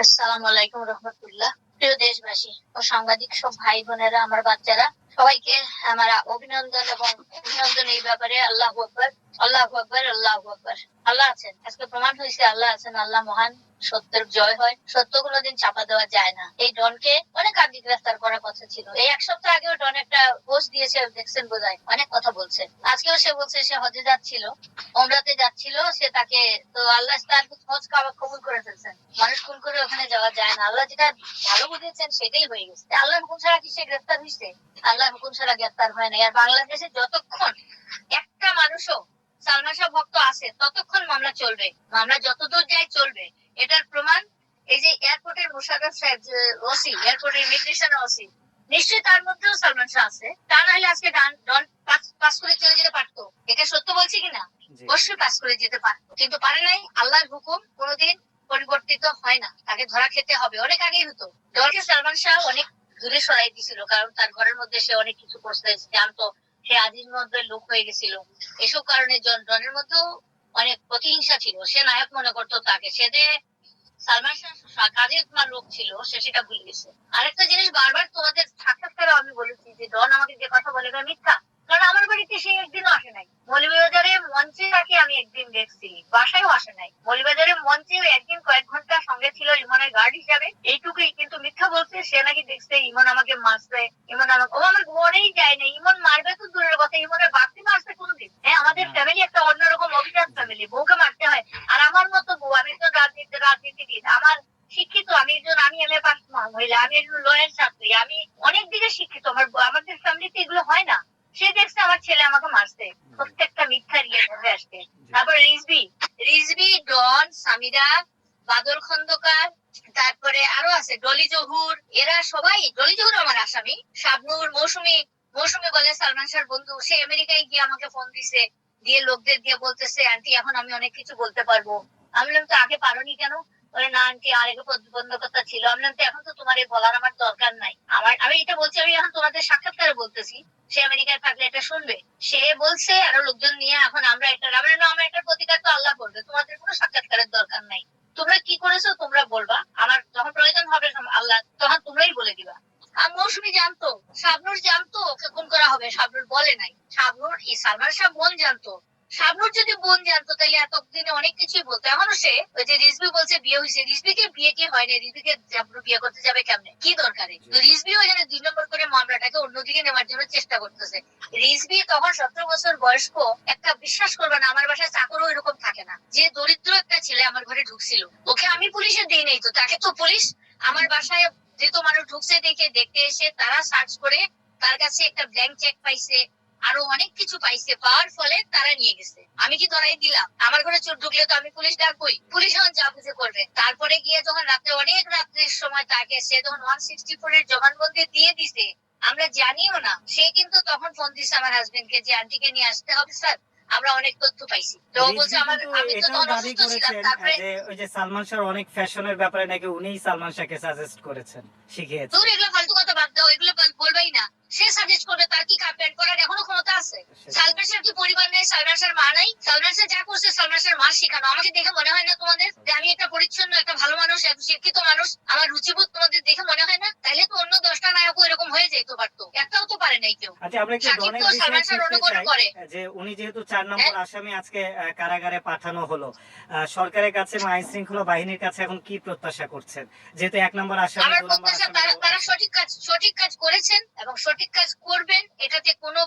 আসসালামু আলাইকুম রহমতুল্লাহ। প্রিয় দেশবাসী ও সাংবাদিক সব ভাই বোনেরা, আমার বাচ্চারা, সবাইকে আমার অভিনন্দন এবং অভিনন্দন। এই ব্যাপারে আল্লাহু আকবার, আল্লাহু আকবার, আল্লাহু আকবার। আল্লাহ আছেন, আজকে প্রমাণ হয়েছে আল্লাহ আছেন, আল্লাহ মহান। সত্যের জয় হয়, সত্য কোনোদিন চাপা দেওয়া যায় না। এই ডনকে অনেক আগে গ্রেফতার করার কথা ছিল। এই এক সপ্তাহ আগেও ডন একটা পোস্ট দিয়েছে, দেখছেন বোধহয়, অনেক কথা বলছে। আজকেও সে বলছে সে হজে যাচ্ছিল, ওমরাতে যাচ্ছিল। সে তাকে তো আল্লাহ তার হজ কবুল করে ফেলছেন। মানুষ খুন করে ওখানে যাওয়া যায় না। আল্লাহ যেটা ভালো বুঝেছেন সেটাই হয়ে গেছে। আল্লাহর হুকুম ছাড়া কি সে গ্রেফতার হয়েছে? আল্লাহর হুকুম ছাড়া গ্রেফতার হয় না। আর বাংলাদেশে যতক্ষণ একটা মানুষও সালমান শাহ ভক্ত আছে ততক্ষণ মামলা চলবে, মামলা যতদূর যায় চলবে। এটার প্রমাণ এই যে এয়ারপোর্টের মুশাররফ সাহেব, ওসি, এয়ারপোর্ট ইমিগ্রেশন ওসি, নিশ্চয়ই তার মধ্যেও সালমান শাহ আছে। তা না হলে আজকে ডন পাস করে চলে যেতে পারতো। এটা সত্য বলছি কিনা? অবশ্যই পাস করে যেতে পারতো, কিন্তু পারে নাই। আল্লাহর হুকুম কোনোদিন পরিবর্তিত হয় না, তাকে ধরা খেতে হবে। অনেক আগেই হতো। ডনকে সালমান শাহ অনেক দূরে সরাই দিছিল, কারণ তার ঘরের মধ্যে সে অনেক কিছু করতে জানতো। সে আজিজ মধ্যে লোক হয়ে গেছিল। এসব কারণে ডনের মধ্যেও অনেক প্রতিহিংসা ছিল। সে নায়ক মনে করতো তাকে। সে যে সালমান শাহ কাজের তোমার লোক ছিল, সে সেটা ভুলে গেছে। আরেকটা জিনিস বারবার তোমাদের সাক্ষাৎকারে আমি বলেছি যে ডন আমাকে যে কথা বলে মিথ্যা। কারণ আমার বাড়িতে সে একদিনও আসে নাই। মৌলভীবাজারে মঞ্চে তাকে আমি একদিন দেখছি, বাসায়ও আসে নাই। মৌলভীবাজারে মঞ্চে একদিন কয়েক ঘন্টা সঙ্গে ছিল ইমনের গার্ড হিসাবে, এইটুকুই। কিন্তু মিথ্যা বলছে সে নাকি দেখছে ইমন আমাকে মারছে, ইমন আমাকে, ও আমার ঘরেই যায় না। ইমন মারবে তো দূরের কথা, ইমনের বাপকে মারছে কোনদিন? হ্যাঁ, আমাদের ফ্যামিলি একটা অন্যরকম অভিজাত ফ্যামিলি, বউকে মারতে হয়। আর আমার মতো বউ, আমি একজন রাজনীতিবিদ, আমার শিক্ষিত, আমি এম এ পাস মহিলা, আমি একজন লয়ের ছাত্রী, আমি অনেক দিকে শিক্ষিত। আমাদের ফ্যামিলিতে এগুলো হয় না। সে দেখছে আমার ছেলে আমাকে মারছে, প্রত্যেকটা মিথ্যার ইয়ে ধরে আসছে। তারপর রিজভি, ডন, সামিরা, বাদল খন্দকার, তারপরে আরো আছে ডলি জহুর। এরা সবাই, ডলি জহুর আমার আসামি। শাবনূর, মৌসুমী। মৌসুমী বলে সালমান শাহর বন্ধু, সে আমেরিকায় গিয়ে আমাকে ফোন দিছে, দিয়ে লোকদের দিয়ে বলতেছে আন্টি এখন আমি অনেক কিছু বলতে পারবো। আমি বললাম তো আগে পারোনি কেন? বলে না আন্টি, আরেক প্রতিবন্ধকতা ছিল। আমি বললাম তো এখন তো তোমার এই বলার আমার দরকার নাই। আমি এটা বলছি, আমি এখন তোমাদের সাক্ষাৎকারে বলতেছি। সে আমেরিকায় থাকলে এটা শুনবে। সে বলছে আরো লোকজন নিয়ে, এখন আমরা একটা আমার একটা প্রতিকার তো আল্লাহ করবে, তোমাদের কোনো সাক্ষাৎকারের দরকার নাই। তোমরা কি করেছো তোমরা বলবা, আমার যখন প্রয়োজন হবে আল্লাহ তখন তোমরাই বলে দিবা। আর মৌসুমী জানতো, শাবনূর জানতো ওকে খুন করা হবে, শাবনূর বলে নাই। শাবনূর সালমান শাহ বোন জানতো। শাবনূর যদি বোন জানতো তাহলে এতদিনে অনেক কিছুই বলতো। এখনো সে ওই যে রিজভি বলছে বিয়ে হয়েছে, রিজভিকে বিয়ে কি হয়নি? রিজভিকে বিয়ে করতে যাবে কেমনে, কি দরকারে? তো রিজভিও এখানে 2 নম্বর করে মামলাটাকে অন্যদিকে নেওয়ার জন্য চেষ্টা করতেছে। রিজভি তখন 17 বছর বয়স্ক একটা, বিশ্বাস করবে না, আমার বাসায় চাকরও এরকম থাকে না। যে দরিদ্র একটা ছেলে আমার ঘরে ঢুকছিল, ওকে আমি পুলিশে দিই নাই তো, তাকে তো পুলিশ আমার বাসায় যেহেতু মানুষ ঢুকছে দেখে দেখতে এসে তারা সার্চ করে তার কাছে একটা ব্ল্যাঙ্ক চেক পাইছে, আরো অনেক কিছু পাইছে। পাওয়ার ফলে তারা নিয়ে গেছে। আমি কি ধরাই দিলাম? আমার ঘরে চোর ঢুকলে তো আমি পুলিশ ডাকবই, পুলিশ এখন যা বুঝে করবে। তারপরে গিয়ে যখন রাত্রে, অনেক রাত্রের সময় তাকে সে যখন 164 এর জবানবন্দি দিয়ে দিছে, আমরা জানিও না। সে কিন্তু তখন ফোন দিছে আমার হাজবেন্ডকে যে আন্টিকে নিয়ে আসতে হবে স্যার, আমরা অনেক তথ্য পাইছি। তো ও বলছে আমার, আমি তো তখন অসুস্থ ছিলাম। তারপরে যে ওই যে সালমান শাহর অনেক ফ্যাশনের ব্যাপারে নাকি উনিই সালমান শাহকে সাজেস্ট করেছেন, শিখিয়েছেন। দূর, এগুলো ফালতু কথা বাদ দাও, এগুলো বলবাই না। সে সাজেস্ট করবে, তার কি প্যান্ট করার এখনো ক্ষমতা আছে? সালমান শাহর কি পরিবার নেই? সালমান শাহর মা নাই? সালমান শাহ যা করছে সালমান শাহর মা শিখানো। আমাকে দেখে মনে হয় না তোমাদের যে আমি একটা পরিচ্ছন্ন, একটা ভালো মানুষ, একটা শিক্ষিত মানুষ? আমার রুচিবোধ তোমাদের দেখে মনে হয় না? তাইলে তো অন্য 10টা নায়কও এরকম হয়ে যেতে পারতো, একটাও তো পারে নাই কেউ। আচ্ছা, আমরা একটু সাকিব ডনের তো বিষয়ে সালমান শাহর ফিরতে অনুকরণ চাই। করে। যে উনি যেহেতু 4 নম্বর আসামি, আজকে কারাগারে পাঠানো হলো, সরকারের কাছে এবং আইন শৃঙ্খলা বাহিনীর কাছে এখন কি প্রত্যাশা করছেন? যেহেতু 1 নম্বর আসামি, আমার 2 নম্বর প্রত্যাশা আসামি তারা সঠিক কাজ করেছেন এবং সঠিক কাজ করবেন। এটাতে কোনো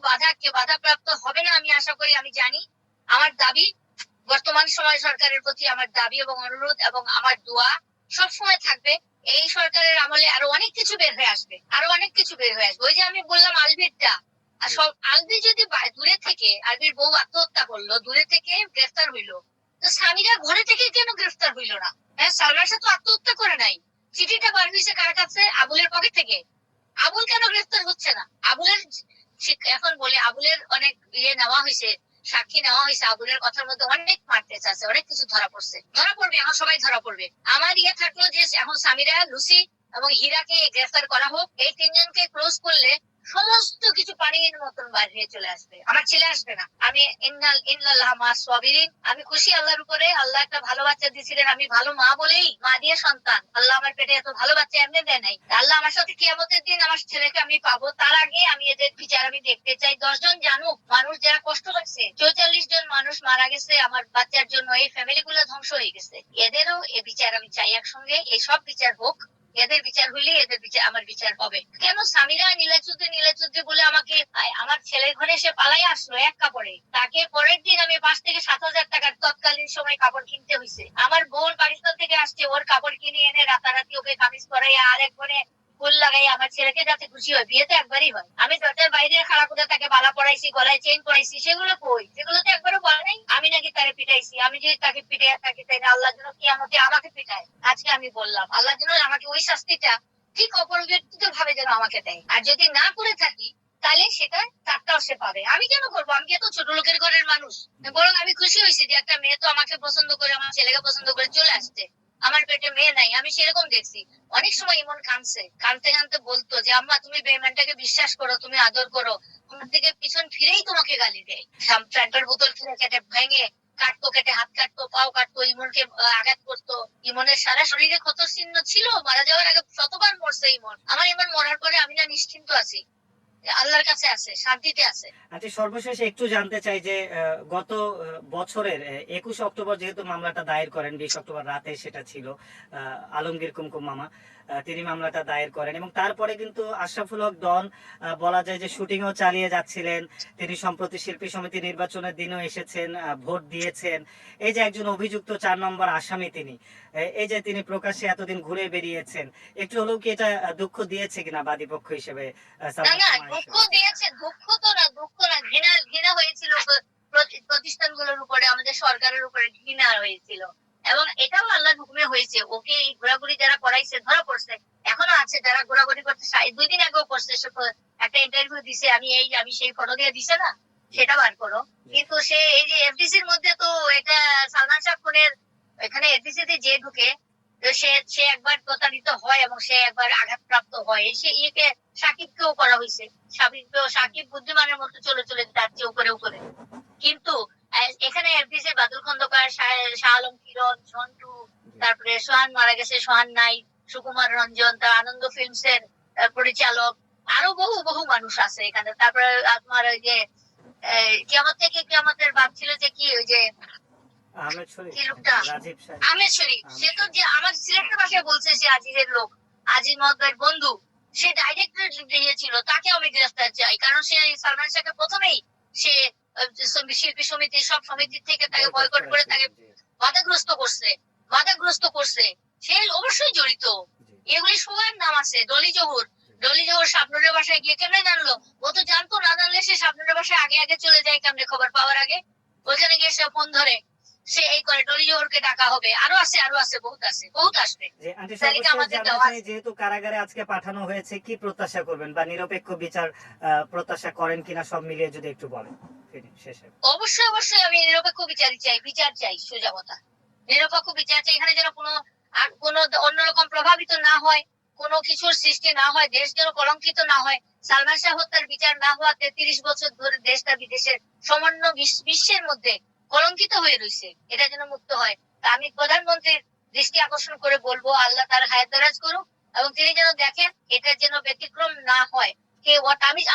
বাধাপ্রাপ্ত হবে না, আমি আশা করি, আমি জানি। আমার দাবি, বর্তমান সময় সরকারের প্রতি আমার দাবি এবং অনুরোধ এবং আমার দোয়া সবসময় থাকবে, এই সরকারের আমলে আরো অনেক কিছু বের হয়ে আসবে, আরো অনেক কিছু বের হয়ে আসবে। ওই যে আমি বললাম আলভিরটা, আর সব আলভি যদি দূরে থেকে, আলভির বউ আত্মহত্যা করলো, দূরে থেকে গ্রেফতার হইলো, তো স্বামীরা ঘরে থেকে কেন গ্রেফতার হইলো না? হ্যাঁ, সালমান শাহ তো আত্মহত্যা করে নাই। চিঠিটা বার হয়েছে কার কাছে? আবুলের পকেট থেকে। আবুল কেন গ্রেফতার হচ্ছে না? আবুলের এখন বলে আবুলের অনেক ইয়ে নেওয়া হয়েছে, সাক্ষী নেওয়া হয়েছে। আবুলের কথার মধ্যে অনেক মারতেজ আছে, অনেক কিছু ধরা পড়ছে, ধরা পড়বে, এখন সবাই ধরা পড়বে। আমার ইয়ে থাকলো যে এখন সামিরা, লুসি এবং হীরাকে গ্রেফতার করা হোক। এই 3 জনকে ক্লোজ করলে সমস্ত কিছু পানির মতন বাইরে চলে আসবে। আমার ছেলে আসবে না। আমি ইন্নাল্লাহ মা সাবিরিন। আমি খুশি আল্লাহর উপরে। আল্লাহ একটা ভালো বাচ্চা দিয়েছিলেন, আমি ভালো মা বলেই, মা দিয়ে সন্তান। আল্লাহ আমার পেটে এত ভালো বাচ্চা এমনি দেয় নাই। আল্লাহ আমার সাথে কিয়ামতের দিন আমার ছেলেকে আমি পাবো, তার আগে আমি এদের বিচার আমি দেখতে চাই। 10 জন জানুক মানুষ যারা কষ্ট পাচ্ছে, 44 জন মানুষ মারা গেছে আমার বাচ্চার জন্য, এই ফ্যামিলি গুলো ধ্বংস হয়ে গেছে। এদেরও এ বিচার আমি চাই একসঙ্গে। এই সব বিচার হোক, এদের বিচার হইলে এদের বিচার আমার বিচার হবে। কেন সামিরা নীলাচুদ্রে বলে আমাকে আমার ছেলের ঘরে সে পালাই আসলো এক কাপড়ে, তাকে পরের দিন আমি 5 থেকে 7,000 টাকার তৎকালীন সময় কাপড় কিনতে হয়েছে। আমার বোন পাকিস্তান থেকে আসছে, ওর কাপড় কিনে এনে রাতারাতি ওকে কামিজ করাই আর একবারে ফুল লাগাই আমার ছেলেকে যাতে খুশি হয়। বিয়ে তো একবারই হয়। আমি দরজার বাইরে খাড়া করে তাকে বালা পড়াইছি, গলায় চেইন পড়াইছি, সেগুলো কই? সেগুলো তো একবারও বলে নাই আমি নাকি তারে পিটাইছি। আমি যদি তাকে পিটাই থাকি তাই আল্লাহ যেন কিয়ামতে আমাকে পিটায়। আজকে আমি বললাম আল্লাহ যেন আমাকে ওই শাস্তিটা ঠিক অপরিবর্তিত ভাবে যেন আমাকে দেয়। আর যদি না করে থাকি তাহলে সেটা তারটাও সে পাবে। আমি কেন করবো? আমি এত ছোট লোকের ঘরের মানুষ। বরং আমি খুশি হয়েছি যে একটা মেয়ে তো আমাকে পছন্দ করে, আমার ছেলেকে পছন্দ করে চলে আসছে। আমার পেটে মেয়ে নাই, আমি সেরকম দেখছি। অনেক সময় ইমন কানতে কানতে বলতো যে আম্মা তুমি বেঈমানটাকে বিশ্বাস করো, তুমি আদর করো, আমার দিকে পিছন ফিরেই তোমাকে গালি দেয়। ফ্যান্টার বোতল কিনে কেটে ভেঙে কাটতো, কেটে হাত কাটতো, পাও কাটতো, ইমনকে আঘাত করতো। ইমনের সারা শরীরে ক্ষত চিহ্ন ছিল, মারা যাওয়ার আগে শতবার মরছে ইমন। আমার ইমন মরার পরে আমি না নিশ্চিন্ত আছি, আল্লাহর কাছে আছে, শান্তিতে আছে। আচ্ছা, সর্বশেষে একটু জানতে চাই যে গত বছরের 21 অক্টোবর যেহেতু মামলাটা দায়ের করেন, 20 অক্টোবর রাতে সেটা ছিল, আলমগীর কুমকুম মামা তিনি মামলাটা দায়ের করেন এবং তারপরে কিন্তু আশরাফুল হক ডন বলা যায় যে শুটিংও চালিয়ে যাচ্ছিলেন। তিনি সম্প্রতি শিল্পী সমিতি নির্বাচনের দিনও এসেছেন, ভোট দিয়েছেন। এই যে একজন অভিযুক্ত 4 নম্বর আসামি তিনি, এই যে তিনি প্রকাশ্যে এতদিন ঘুরে বেরিয়েছেন, একটু হলেও কি এটা দুঃখ দিয়েছে কিনা বাদীপক্ষ হিসেবে? না না, দুঃখ দিয়েছে। দুঃখ না, ঘৃণা হয়েছিল প্রতিষ্ঠানগুলোর উপরে, আমাদের সরকারের উপরে ঘৃণা হয়েছিল। এবং এটাও আল্লাহর হুকুমে হয়েছে। ওকে এই ঘোরাঘুরি যারা করাইছে ধরা পড়ছে, এখনো আছে যারা ঘোরাঘুরি করতে। 2 দিন আগেও করছে, একটা ইন্টারভিউ দিছে, আমি সেই ফটো দিয়ে দিছে না, সেটা বার করো। কিন্তু সে এই যে এফডিসির মধ্যে তো এটা সালমান শাহ খুনের এখানে এফডিসি তে যে ঢুকে, তো সে একবার প্রতারিত হয় এবং সে একবার আঘাতপ্রাপ্ত হয়। সে ইয়েকে সাকিবকেও করা হয়েছে। সাকিব বুদ্ধিমানের মতো চলে চলে যাচ্ছে উপরে উপরে। কিন্তু এখানে এফডিসি বাদল খন্দকার, শাহ আলম কিরণ, ঝন্টু, তারপরে সোহান মারা গেছে, সোহান নাই, সুকুমার রঞ্জন, তার আনন্দ ফিল্মস এর পরিচালক, আরো বহু বহু মানুষ আছে এখানে। তারপরে আপনার ওই যে কিয়ামত থেকে কিয়ামতের বাপ ছিল যে কি, ওই যে আহমেদ শরীফ, কি লোকটা, রাজীব সাহেব, আহমেদ শরীফ। সে তো যে আমার সিলেটের ভাষায় বলছে সে আজিজের লোক, আজিজ মহব্বের বন্ধু। সে ডাইরেক্টর দিয়েছিল, তাকে আমি গ্রেফতার চাই। কারণ সে সালমান শাহকে প্রথমেই সে শিল্পী সমিতি সব সমিতির থেকে তাকে বয়কট করে তাকে বাধাগ্রস্ত করছে। সে অবশ্যই জড়িত। এগুলি সবার নাম আছে। ডলি জহুর শাবনুরের বাসায় গিয়ে কেমনে জানলো? ও তো জানতো না, জানলে সে শাবনুরের বাসায় আগে আগে চলে যায় কেমনে খবর পাওয়ার আগে? ওখানে গিয়ে সে ফোন ধরে, সে এই করে। ডলি জহুরকে ডাকা হবে, আরো আছে, বহুত আসবে। তালিকা আমাদের দেওয়া আছে। যেহেতু কারাগারে আজকে পাঠানো হয়েছে, কি প্রত্যাশা করবেন বা নিরপেক্ষ বিচার প্রত্যাশা করেন কিনা, সব মিলিয়ে যদি একটু বলেন শেষে। অবশ্যই আমি নিরপেক্ষ বিচার চাই, সোজা কথা। নিরপেক্ষ বিচার চাই। এখানে যেন কোনো অন্যরকম প্রভাবিত না হয়, কোনো কিছুর সৃষ্টি না হয়, দেশ যেন কলঙ্কিত না হয়। সালমান শাহ হত্যার বিচার না হওয়াতে 30 বছর ধরে দেশটা বিদেশের সামান্য বিশ্বের মধ্যে কলঙ্কিত হয়ে রয়েছে, এটা যেন মুক্ত হয়। তা আমি প্রধানমন্ত্রীর দৃষ্টি আকর্ষণ করে বলবো আল্লাহ তার হায়াত দারাজ করুক এবং তিনি যেন দেখেন এটা যেন ব্যতিক্রম না হয়।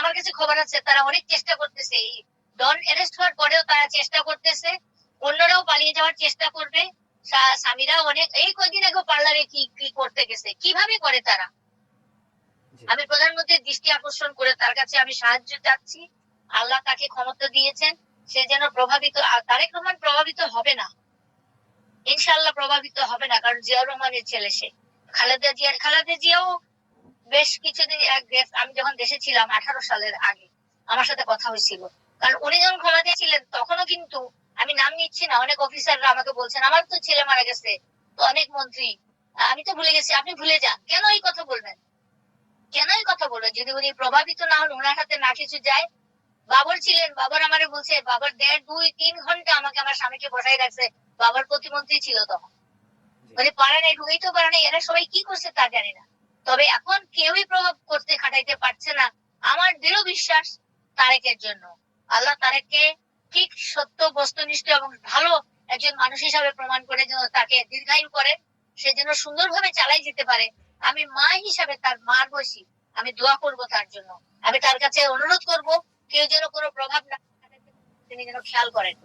আমার কাছে খবর আছে তারা অনেক চেষ্টা করতেছে। এই ডন অ্যারেস্ট হওয়ার পরেও তারা চেষ্টা করতেছে, অন্যরাও পালিয়ে যাওয়ার চেষ্টা করবে। স্বামীরা অনেক, এই কয়েকদিন আগে পার্লারে কি কি করতে গেছে, কিভাবে করে তারা। আমি প্রধানমন্ত্রীর দৃষ্টি আকর্ষণ করে তার কাছে আমি সাহায্য চাচ্ছি। আল্লাহ তাকে ক্ষমতা দিয়েছেন, সে যেন প্রভাবিত, তারেক রহমান প্রভাবিত হবে না, ইনশাআল্লাহ প্রভাবিত হবে না। কারণ জিয়াউর রহমানের ছেলে সে। খালেদা জিয়াও বেশ কিছুদিন আমি যখন দেশে ছিলাম 18 সালের আগে আমার সাথে কথা হয়েছিল। কারণ উনি যখন ক্ষমতায় ছিলেন তখনও কিন্তু, আমি নাম নিচ্ছি না, অনেক অফিসাররা আমাকে বলছেন আমার তো ছেলে মারা গেছে, তো অনেক মন্ত্রী, আমি তো ভুলে গেছি। আপনি ভুলে যান কেন? এই কথা বলবেন যদি উনি প্রভাবিত না হন, ওনার হাতে না কিছু যায়। বাবর ছিলেন, বাবর আমারে বলছে, বাবর 1.5-2-3 ঘন্টা আমাকে আমার স্বামীকে বসাই রাখছে। বাবর প্রতিমন্ত্রী ছিল তখন, মানে পারে নাই, ঢুকেই তো পারে নাই। এরা সবাই কি করছে তা জানি না। তবে এখন কেউই প্রভাব করতে খাটাইতে পারছে না। আমার দৃঢ় বিশ্বাস তারেকের জন্য। আল্লাহ তারেককে ঠিক সত্য বস্তুনিষ্ঠ এবং ভালো একজন মানুষ হিসাবে প্রমাণ করে যেন তাকে দীর্ঘায়ু করে, সে যেন সুন্দরভাবে চালাই যেতে পারে। আমি মা হিসাবে তার মার বয়সী আমি দোয়া করব তার জন্য। আমি তার কাছে অনুরোধ করব কেউ যেন কোনো প্রভাব না, তিনি যেন খেয়াল করেন।